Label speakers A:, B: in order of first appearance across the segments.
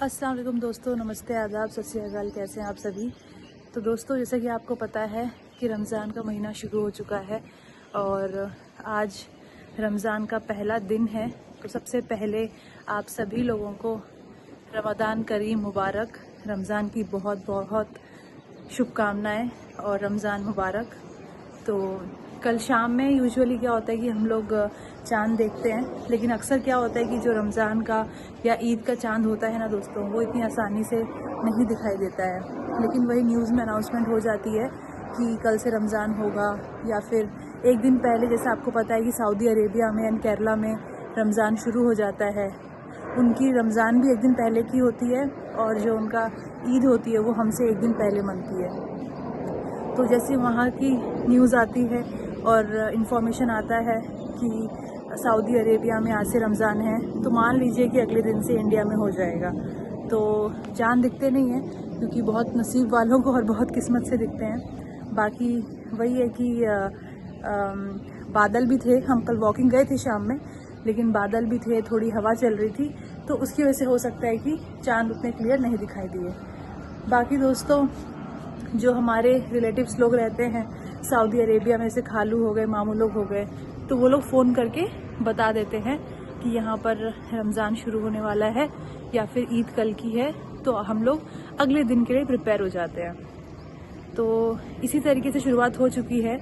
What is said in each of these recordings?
A: अस्सलाम वालेकुम दोस्तों, नमस्ते, आदाब, सत श्री अकाल। कैसे हैं आप सभी। तो दोस्तों, जैसा कि आपको पता है कि रमज़ान का महीना शुरू हो चुका है और आज रमज़ान का पहला दिन है। तो सबसे पहले आप सभी लोगों को रमज़ान करीम मुबारक, रमज़ान की बहुत बहुत शुभकामनाएं और रमज़ान मुबारक। तो कल शाम में यूजुअली क्या होता है कि हम लोग चांद देखते हैं, लेकिन अक्सर क्या होता है कि जो रमज़ान का या ईद का चांद होता है ना दोस्तों, वो इतनी आसानी से नहीं दिखाई देता है। लेकिन वही न्यूज़ में अनाउंसमेंट हो जाती है कि कल से रमज़ान होगा, या फिर एक दिन पहले जैसे आपको पता है कि सऊदी अरेबिया में एंड केरला में रमज़ान शुरू हो जाता है। उनकी रमज़ान भी एक दिन पहले की होती है और जो उनका ईद होती है वो हमसे एक दिन पहले मनती है। तो जैसे वहाँ की न्यूज़ आती है और इन्फॉर्मेशन आता है कि सऊदी अरेबिया में आज से रमज़ान है, तो मान लीजिए कि अगले दिन से इंडिया में हो जाएगा। तो चाँद दिखते नहीं हैं क्योंकि बहुत नसीब वालों को और बहुत किस्मत से दिखते हैं। बाकी वही है कि बादल भी थे। हम कल वॉकिंग गए थे शाम में, लेकिन बादल भी थे, थोड़ी हवा चल रही थी, तो उसकी वजह से हो सकता है कि चाँद उतने क्लियर नहीं दिखाई दिए। बाकी दोस्तों, जो हमारे रिलेटिव्स लोग रहते हैं सऊदी अरेबिया में, से खालू हो गए, मामू लोग हो गए, तो वो लोग फ़ोन करके बता देते हैं कि यहाँ पर रमज़ान शुरू होने वाला है या फिर ईद कल की है, तो हम लोग अगले दिन के लिए प्रिपेयर हो जाते हैं। तो इसी तरीके से शुरुआत हो चुकी है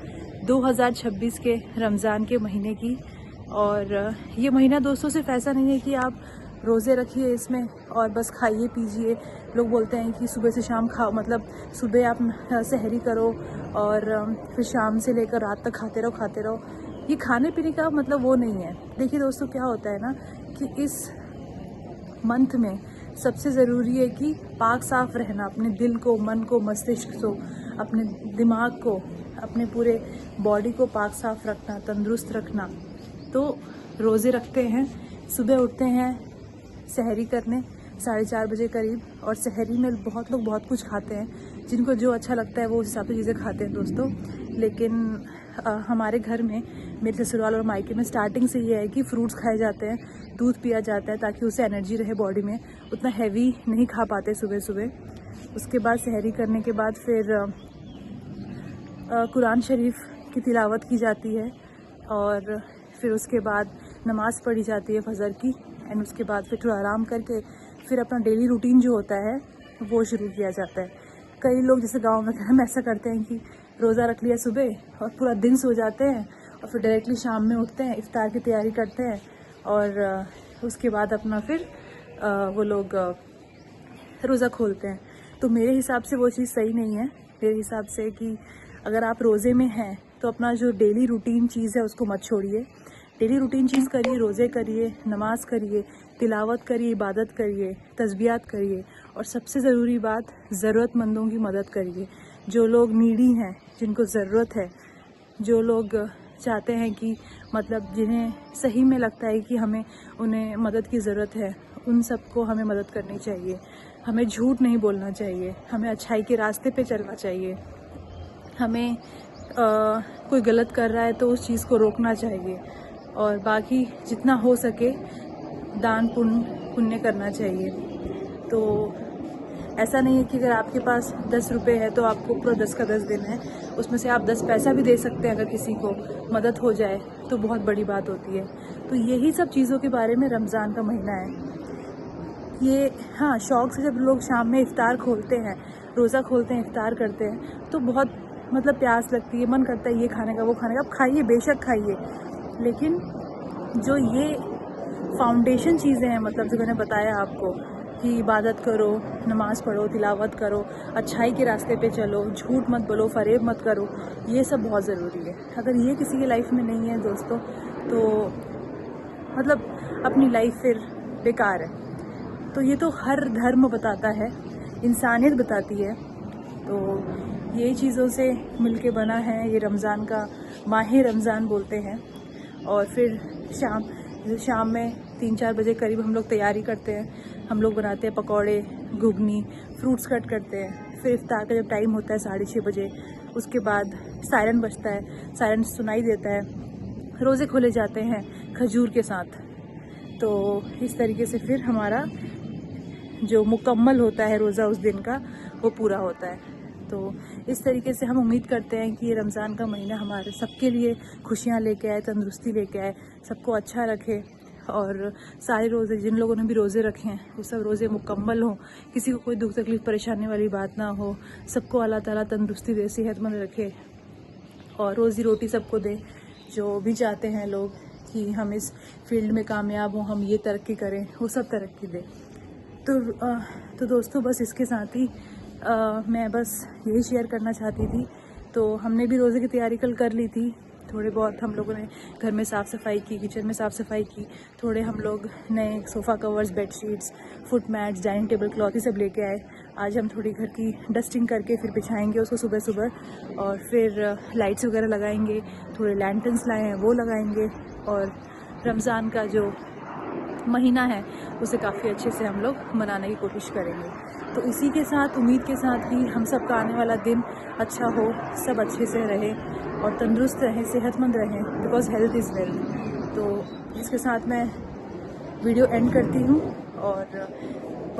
A: 2026 के रमज़ान के महीने की। और ये महीना दोस्तों सिर्फ ऐसा नहीं है कि आप रोज़े रखिए इसमें और बस खाइए पीजिए। लोग बोलते हैं कि सुबह से शाम खाओ, मतलब सुबह आप सहरी करो और फिर शाम से लेकर रात तक खाते रहो। ये खाने पीने का मतलब वो नहीं है। देखिए दोस्तों, क्या होता है ना कि इस मंथ में सबसे ज़रूरी है कि पाक साफ़ रहना, अपने दिल को, मन को, मस्तिष्क को, अपने दिमाग को, अपने पूरे बॉडी को पाक साफ़ रखना, तंदुरुस्त रखना। तो रोज़े रखते हैं, सुबह उठते हैं सहरी करने 4:30 बजे करीब, और सहरी में बहुत लोग बहुत कुछ खाते हैं, जिनको जो अच्छा लगता है वो उस हिसाब से चीज़ें खाते हैं दोस्तों। लेकिन हमारे घर में, मेरे ससुराल और मायके में स्टार्टिंग से ये है कि फ्रूट्स खाए जाते हैं, दूध पिया जाता है ताकि उससे एनर्जी रहे बॉडी में। उतना हैवी नहीं खा पाते सुबह सुबह। उसके बाद सहरी करने के बाद फिर कुरान शरीफ की तिलावत की जाती है और फिर उसके बाद नमाज़ पढ़ी जाती है फजर की। एंड उसके बाद फिर थोड़ा आराम करके फिर अपना डेली रूटीन जो होता है वो शुरू किया जाता है। कई लोग जैसे गांव में हम ऐसा करते हैं कि रोज़ा रख लिया सुबह और पूरा दिन सो जाते हैं और फिर डायरेक्टली शाम में उठते हैं, इफ्तार की तैयारी करते हैं और उसके बाद अपना फिर वो लोग रोज़ा खोलते हैं। तो मेरे हिसाब से वो चीज़ सही नहीं है। मेरे हिसाब से कि अगर आप रोज़े में हैं तो अपना जो डेली रूटीन चीज़ है उसको मत छोड़िए। डेली रूटीन चीज़ करिए, रोज़े करिए, नमाज़ करिए, तिलावत करिए, इबादत करिए, तस्बीहात करिए, और सबसे ज़रूरी बात, ज़रूरतमंदों की मदद करिए। जो लोग नीडी हैं, जिनको ज़रूरत है, जो लोग चाहते हैं कि मतलब जिन्हें सही में लगता है कि हमें उन्हें मदद की ज़रूरत है, उन सबको हमें मदद करनी चाहिए। हमें झूठ नहीं बोलना चाहिए, हमें अच्छाई के रास्ते पे चलना चाहिए। हमें कोई गलत कर रहा है तो उस चीज़ को रोकना चाहिए, और बाकी जितना हो सके दान पुण्य करना चाहिए। तो ऐसा नहीं है कि अगर आपके पास 10 रुपये है तो आपको पूरा 10 का 10 देना है। उसमें से आप 10 पैसा भी दे सकते हैं। अगर किसी को मदद हो जाए तो बहुत बड़ी बात होती है। तो यही सब चीज़ों के बारे में रमज़ान का महीना है ये। हाँ, शौक़ से जब लोग शाम में इफ्तार खोलते हैं, रोज़ा खोलते हैं, इफ्तार करते हैं, तो बहुत मतलब प्यास लगती है, मन करता है ये खाने का, वो खाने का। आप खाइए, बेशक खाइए, लेकिन जो ये फाउंडेशन चीज़ें हैं, मतलब जो मैंने बताया आपको कि इबादत करो, नमाज़ पढ़ो, तिलावत करो, अच्छाई के रास्ते पे चलो, झूठ मत बोलो, फ़रेब मत करो, ये सब बहुत ज़रूरी है। अगर ये किसी की लाइफ में नहीं है दोस्तों, तो मतलब अपनी लाइफ फिर बेकार है। तो ये तो हर धर्म बताता है, इंसानियत बताती है। तो यही चीज़ों से मिलके बना है ये रमज़ान का माह रमज़ान बोलते हैं। और फिर शाम में 3-4 बजे करीब हम लोग तैयारी करते हैं। हम लोग बनाते हैं पकौड़े, घुगनी, फ्रूट्स कट करते हैं। फिर इफ्तार का जब टाइम होता है 6:30 बजे, उसके बाद सायरन बजता है, सायरन सुनाई देता है, रोज़े खोले जाते हैं खजूर के साथ। तो इस तरीके से फिर हमारा जो मुकम्मल होता है रोज़ा उस दिन का, वो पूरा होता है। तो इस तरीके से हम उम्मीद करते हैं कि ये रमज़ान का महीना हमारे सबके लिए खुशियाँ लेके आए, तंदुरुस्ती लेके आए, सबको अच्छा रखे और सारे रोज़े जिन लोगों ने भी रोज़े रखे हैं वो सब रोज़े मुकम्मल हों, किसी को कोई दुख तकलीफ़ परेशानी वाली बात ना हो, सबको अल्लाह ताला तंदुरुस्ती दे, सेहतमंद रखे और रोज़ी रोटी सबको दे। जो भी चाहते हैं लोग कि हम इस फील्ड में कामयाब हों, हम ये तरक्की करें, वो सब तरक्की दे। तो दोस्तों बस इसके साथ ही मैं बस यही शेयर करना चाहती थी। तो हमने भी रोज़े की तैयारी कल कर ली थी, थोड़े बहुत हम लोगों ने घर में साफ़ सफाई की, किचन में साफ़ सफाई की, थोड़े हम लोग नए sofa covers, bedsheets, foot mats, dining table cloth ये सब लेके आए। आज हम थोड़ी घर की डस्टिंग करके फिर बिछाएंगे उसको सुबह सुबह और फिर लाइट्स वगैरह लगाएंगे, थोड़े लैंटर्न्स लाए हैं वो लगाएंगे और रमज़ान का जो महीना है उसे काफ़ी अच्छे से हम लोग मनाने की कोशिश करेंगे। तो इसी के साथ, उम्मीद के साथ कि हम सब का आने वाला दिन अच्छा हो, सब अच्छे से रहे और तंदुरुस्त रहें, सेहतमंद रहें, बिकॉज़ हेल्थ इज़ वेल्थ। तो इसके साथ मैं वीडियो एंड करती हूँ और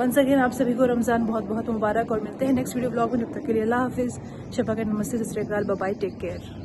A: वंस अगेन आप सभी को रमज़ान बहुत बहुत मुबारक और मिलते हैं नेक्स्ट वीडियो ब्लॉग में। जब तक के लिए अल्लाह हाफिज़, शफा के नमस्ते, सत श्री अकाल, बाय बाय, टेक केयर।